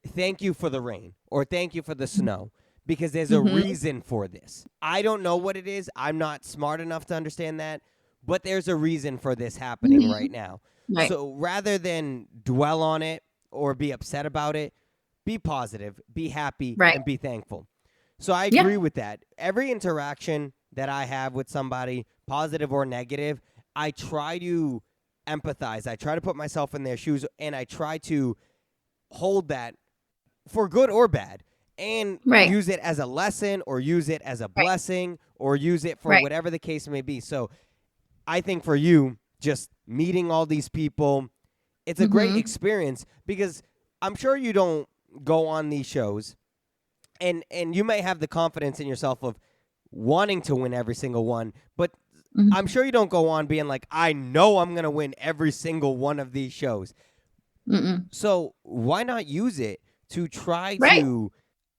thank you for the rain or thank you for the snow because there's a reason for this. I don't know what it is. I'm not smart enough to understand that, but there's a reason for this happening right now. Right. So rather than dwell on it or be upset about it, be positive, be happy, and be thankful. So I agree with that. Every interaction that I have with somebody, positive or negative, I try to empathize. I try to put myself in their shoes, and I try to hold that for good or bad and use it as a lesson or use it as a blessing or use it for whatever the case may be. So I think for you, just meeting all these people, it's a great experience because I'm sure you don't go on these shows and you may have the confidence in yourself of wanting to win every single one, but I'm sure you don't go on being like, I know I'm going to win every single one of these shows. Mm-mm. So why not use it to try Right. to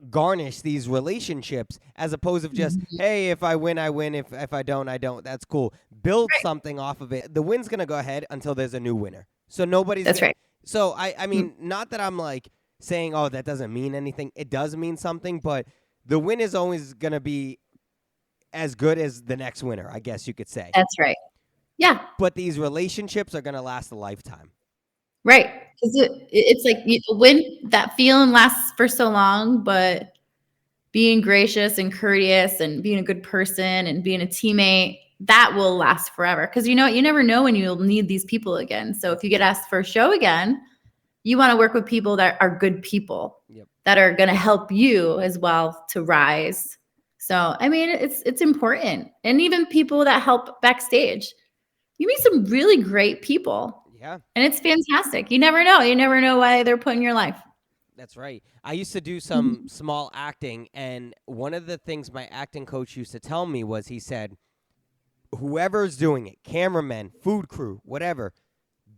garnish these relationships as opposed to just, Mhm. hey, if I win, I win. If I don't, I don't. That's cool. Build something off of it. The win's gonna go ahead until there's a new winner. So nobody's That's gonna. right. So I Mm. mean, not that I'm like saying, oh, that doesn't mean anything. It does mean something, but the win is always gonna be as good as the next winner, I guess you could say. That's right. Yeah. But these relationships are gonna last a lifetime. Right. Because it's like when that feeling lasts for so long, but being gracious and courteous and being a good person and being a teammate, that will last forever. Because you know, you never know when you'll need these people again. So if you get asked for a show again, you want to work with people that are good people, Yep. that are going to help you as well to rise. So I mean, it's important, and even people that help backstage. You meet some really great people, Yeah. and it's fantastic. You never know. You never know why they're put in your life. That's right. I used to do some Mhm. small acting, and one of the things my acting coach used to tell me was he said, whoever's doing it, cameraman, food crew, whatever,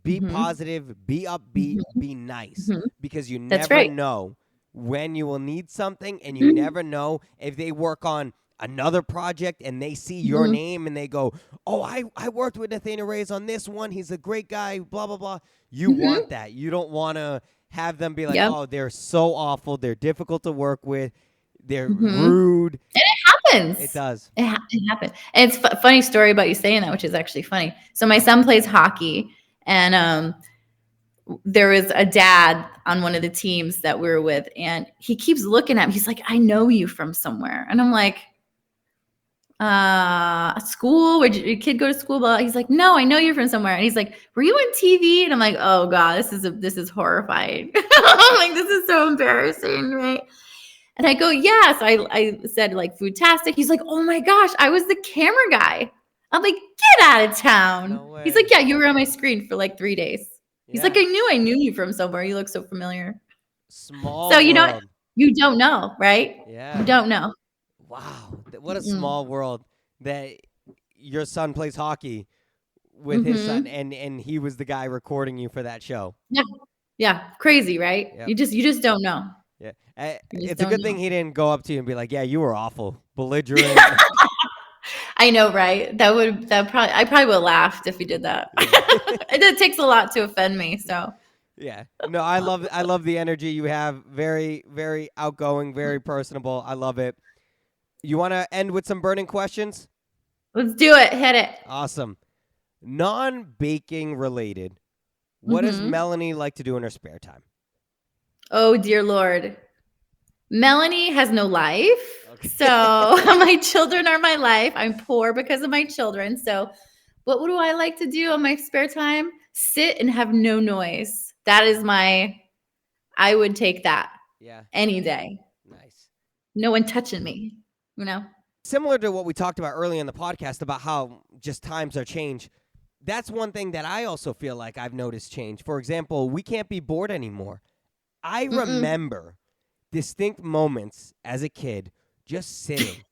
be Mhm. positive, be upbeat, Mhm. be nice, Mhm. because you That's never right. know when you will need something, and you Mhm. never know if they work on another project and they see your Mhm. name and they go, oh, I worked with Nathanael Reyes on this one. He's a great guy, blah, blah, blah. You want Mhm. that. You don't want to have them be like, Yep. oh, they're so awful. They're difficult to work with. They're Mhm. rude. It Happens. does. It happened. And it's funny story about you saying that, which is actually funny. So my son plays hockey, and there was a dad on one of the teams that we were with, and he keeps looking at me. He's like, "I know you from somewhere," and I'm like, school? Where'd your kid go to school?" But he's like, "No, I know you're from somewhere." And he's like, "Were you on TV?" And I'm like, "Oh God, this is horrifying." I'm like, "This is so embarrassing, right?" And I go, "Yes." I said like foodtastic. He's like, "Oh my gosh, I was the camera guy." I'm like, "Get out of town." No He's like, way. "Yeah, you were on my screen for like 3 days." He's like, Yeah. I knew you from somewhere. You look so familiar." So Small world. you don't know, right? You Yeah. don't know. Wow. What a Mm-mm. small world that your son plays hockey with his son, Mm-hmm. and he was the guy recording you for that show. Yeah. Yeah. Crazy, right? Yep. You just don't know. Yeah. You just It's a don't good thing know. he didn't go up to you and be like, "Yeah, you were awful, belligerent." I know, right? I probably would have laughed if he did that. Yeah. It takes a lot to offend me. So Yeah. No, I love the energy you have. Very, very outgoing, very personable. I love it. You want to end with some burning questions? let's do it. Hit it. Awesome. Non-baking related. What does Mm-hmm. Melanie like to do in her spare time? Oh, dear Lord. Melanie has no life. Okay. So my children are my life. I'm poor because of my children. So what do I like to do on my spare time? Sit and have no noise. I would take that Yeah. any day. Nice. No one touching me, you know? Similar to what we talked about earlier in the podcast about how just times are changed. That's one thing that I also feel like I've noticed change. For example, we can't be bored anymore. I Mm-mm. remember distinct moments as a kid just sitting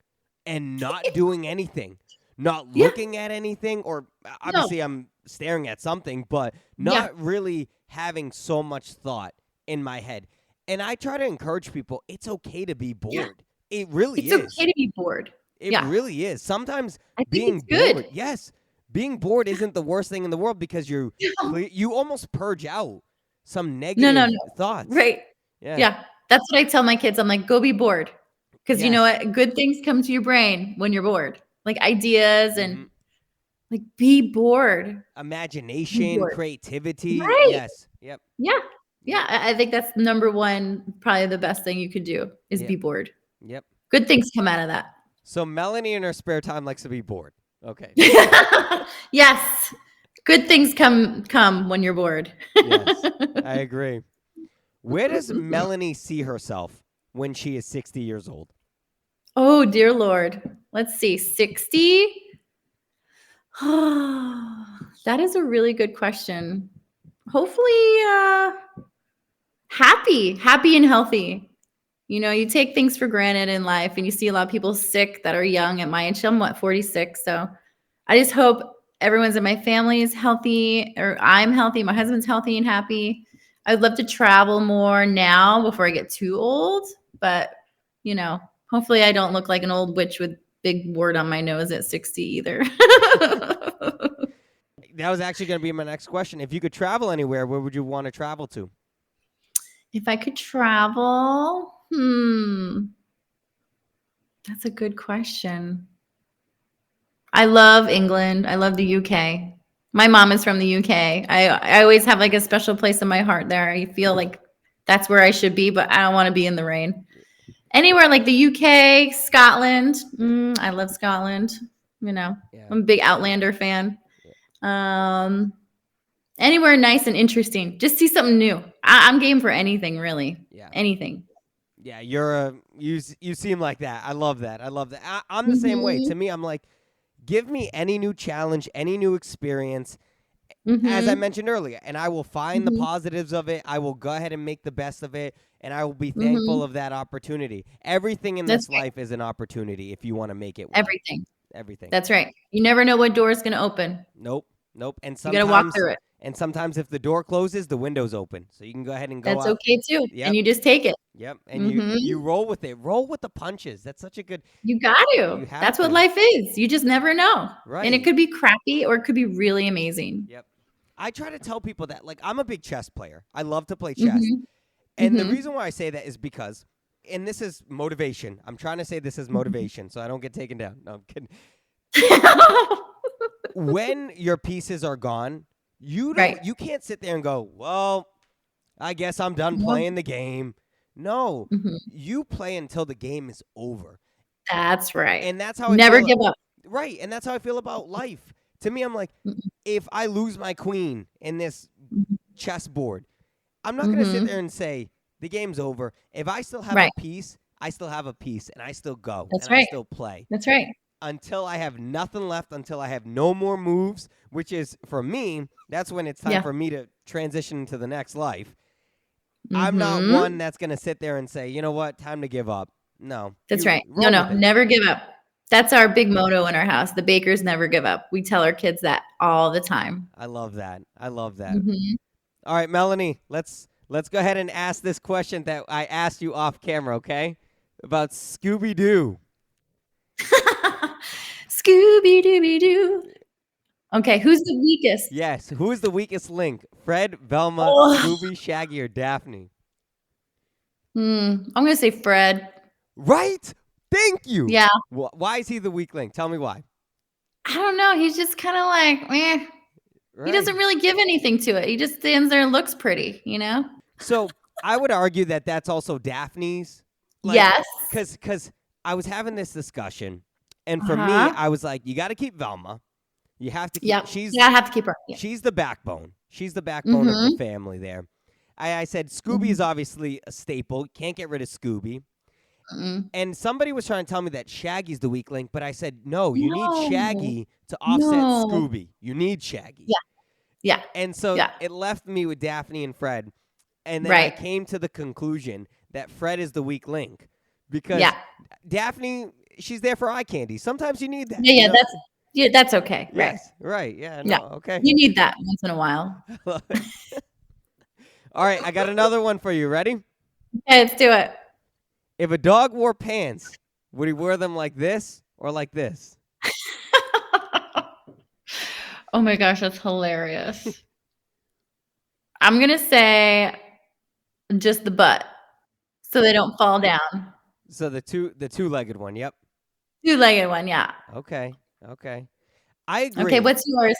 and not doing anything, not Yeah. looking at anything, or No. obviously I'm staring at something, but Yeah. not really having so much thought in my head. And I try to encourage people, it's okay to be Yeah. bored. It really It's okay is. to be bored. It Yeah. really is. Sometimes I think being it's good. bored, yes, being bored isn't the worst thing in the world because No. you almost purge out some No, no, negative no. thoughts. Right. Yeah. Yeah. That's what I tell my kids. I'm like, go be bored. Because you know Yes. what? Good things come to your brain when you're bored. Like ideas and Hmm. like be bored. Be Imagination, bored. creativity. Right. Yes. Yep. Yeah. Yep. Yeah. I think that's number one, probably the best thing you could do is Yep. be bored. Yep. Good things come out of that. So Melanie in her spare time likes to be bored. Okay. Yes. Good things come when you're bored. Yes. I agree. Where does Melanie see herself when she is 60 years old? Oh, dear Lord. Let's see. 60? That is a really good question. Hopefully, happy and healthy. You know, you take things for granted in life and you see a lot of people sick that are young at my age. I'm 46. So I just hope everyone's in my family is healthy or I'm healthy. My husband's healthy and happy. I'd love to travel more now before I get too old, but hopefully I don't look like an old witch with big wart on my nose at 60 either. That was actually going to be my next question. If you could travel anywhere, where would you want to travel to? If I could travel, that's a good question. I love England. I love the UK. My mom is from the UK. I always have like a special place in my heart there. I feel like that's where I should be, but I don't want to be in the rain. Anywhere like the UK, Scotland. I love Scotland. Yeah. I'm a big Outlander fan. Anywhere nice and interesting. Just see something new. I'm game for anything, really. Yeah. Anything. Yeah, you seem like that. I love that. I'm the same way. To me, I'm like, give me any new challenge, any new experience, as I mentioned earlier, and I will find the positives of it. I will go ahead and make the best of it, and I will be thankful of that opportunity. Everything in this life is an opportunity if you want to make it work. Everything. That's right. You never know what door is going to open. Nope. And you got to walk through it. And sometimes if the door closes, the window's open. So you can go ahead and go That's out. okay too. Yep. And you just take it. Yep. And you roll with it. Roll with the punches. That's such a good. You got to. That's what life is. You just never know. Right. And it could be crappy or it could be really amazing. Yep. I try to tell people that, like, I'm a big chess player. I love to play chess. And the reason why I say that is because, and this is motivation. I'm trying to say this is motivation so I don't get taken down. No, I'm kidding. When your pieces are gone, you can't sit there and go, well, I guess I'm done playing the game. No, you play until the game is over. That's right. And that's how I never give up. Right, and that's how I feel about life. To me, I'm like, if I lose my queen in this chessboard, I'm not going to sit there and say the game's over. If I still have a piece, I still have a piece, and I still go. That's I still play. That's right. Until I have nothing left, until I have no more moves, which is, for me, that's when it's time for me to transition into the next life. I'm not one that's going to sit there and say, you know what, time to give up. No. That's right. No, never give up. That's our big motto in our house. The bakers never give up. We tell our kids that all the time. I love that. All right, Melanie, let's go ahead and ask this question that I asked you off camera, okay? About Scooby-Doo. Scooby-Dooby-Doo. Okay, who's the weakest? Yes, who is the weakest link? Fred, Velma, Scooby, Shaggy, or Daphne? I'm going to say Fred. Right? Thank you. Yeah. Why is he the weak link? Tell me why. I don't know. He's just kind of like, meh. Right. He doesn't really give anything to it. He just stands there and looks pretty, So I would argue that that's also Daphne's. Yes. Because I was having this discussion, and for me, I was like, you got to keep Velma. You have to keep I have to keep her. Yeah. She's the backbone. She's the backbone of the family there. I said Scooby is obviously a staple. Can't get rid of Scooby. And somebody was trying to tell me that Shaggy's the weak link, but I said, no, you need Shaggy to offset Scooby. You need Shaggy. Yeah. And so it left me with Daphne and Fred. And then I came to the conclusion that Fred is the weak link. Because Daphne, she's there for eye candy. Sometimes you need that. Yeah, that's okay. Yes, right. Yeah, no, okay. You need that once in a while. All right, I got another one for you. Ready? Okay, let's do it. If a dog wore pants, would he wear them like this or like this? Oh my gosh, that's hilarious. I'm going to say just the butt so they don't fall down. So the two-legged one, yep. Two-legged one, yeah. Okay. I agree. Okay, what's yours?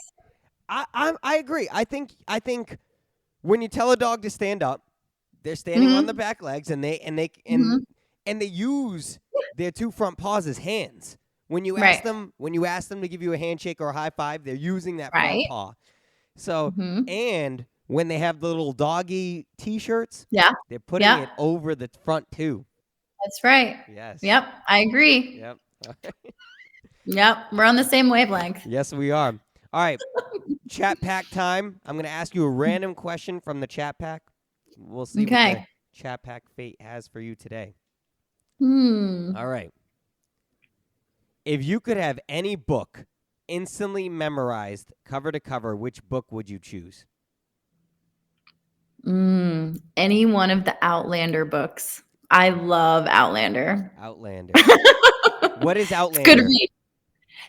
I agree. I think when you tell a dog to stand up, they're standing on the back legs and they use their two front paws as hands. When you ask them to give you a handshake or a high five, they're using that front paw. So and when they have the little doggy t-shirts, they're putting it over the front too. That's right. Yes. Yep, I agree. Yep. Yep, we're on the same wavelength. Yes, we are. All right, chat pack time. I'm going to ask you a random question from the chat pack. We'll see what the chat pack fate has for you today. All right. If you could have any book instantly memorized cover to cover, which book would you choose? Any one of the Outlander books. I love Outlander. Outlander. What is It's good Outlander? read.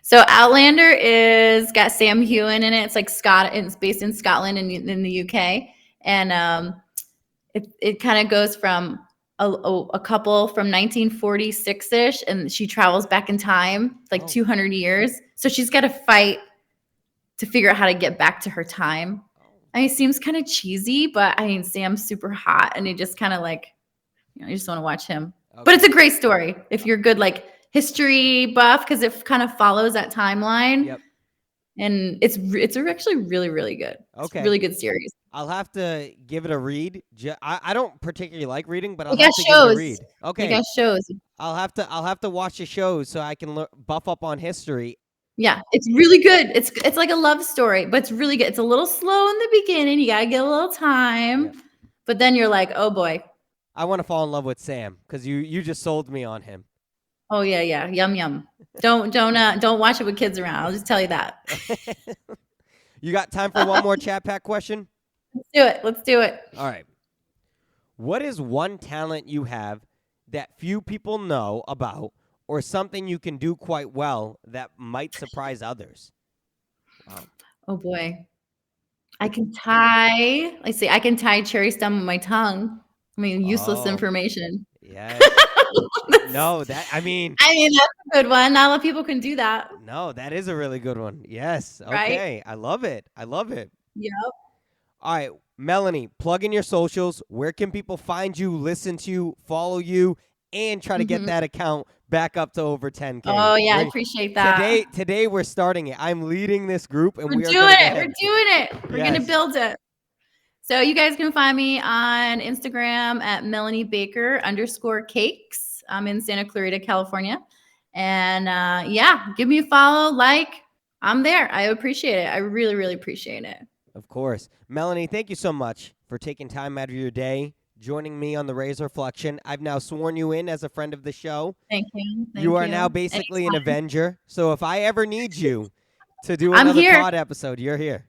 So Outlander is got Sam Heughan in it. It's like it's based in Scotland and in the UK, and it kind of goes from a couple from 1946-ish, and she travels back in time like 200 years. So she's got to fight to figure out how to get back to her time. I mean, it seems kind of cheesy, but I mean, Sam's super hot, and you just kind of like, you just want to watch him. Okay. But it's a great story if you're good, like history buff, because it kind of follows that timeline. Yep. And it's actually really, really good. Okay. It's a really good series. I'll have to give it a read. I don't particularly like reading, but I'll have to give it a read. Okay. They got shows. I'll have to watch the shows so I can buff up on history. Yeah, it's really good. It's like a love story, but it's really good. It's a little slow in the beginning. You gotta get a little time, but then you're like, oh boy. I want to fall in love with Sam because you just sold me on him. Oh yeah, yum yum. Don't watch it with kids around. I'll just tell you that. You got time for one more chat pack question? Let's do it. All right. What is one talent you have that few people know about, or something you can do quite well that might surprise others? Wow. Oh boy. I can tie cherry stem with my tongue. I mean, useless information. Yeah. No, I mean that's a good one. Not a lot of people can do that. No, that is a really good one. Yes. Okay. Right? I love it. Yep. All right, Melanie, plug in your socials. Where can people find you, listen to you, follow you, and try to get that account back up to over 10K? Oh, yeah, I appreciate that. Today we're starting it. I'm leading this group, and we're doing it. We're going to build it. So you guys can find me on Instagram at MelanieBaker_cakes. I'm in Santa Clarita, California. And give me a follow, like. I'm there. I appreciate it. I really, really appreciate it. Of course. Melanie, thank you so much for taking time out of your day, joining me on the Reyes Reflection. I've now sworn you in as a friend of the show. Thank you. You are now basically an Avenger. So if I ever need you to do another pod episode, you're here.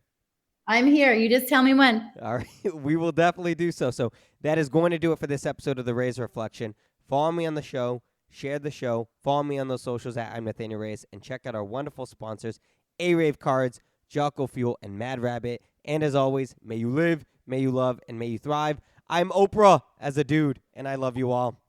I'm here. You just tell me when. All right. We will definitely do so. So that is going to do it for this episode of the Reyes Reflection. Follow me on the show. Share the show. Follow me on those socials at I'm Nathanael Reyes. And check out our wonderful sponsors, Arave Cards, Jocko Fuel, and Mad Rabbit. And as always, may you live, may you love, and may you thrive. I'm Oprah as a dude, and I love you all.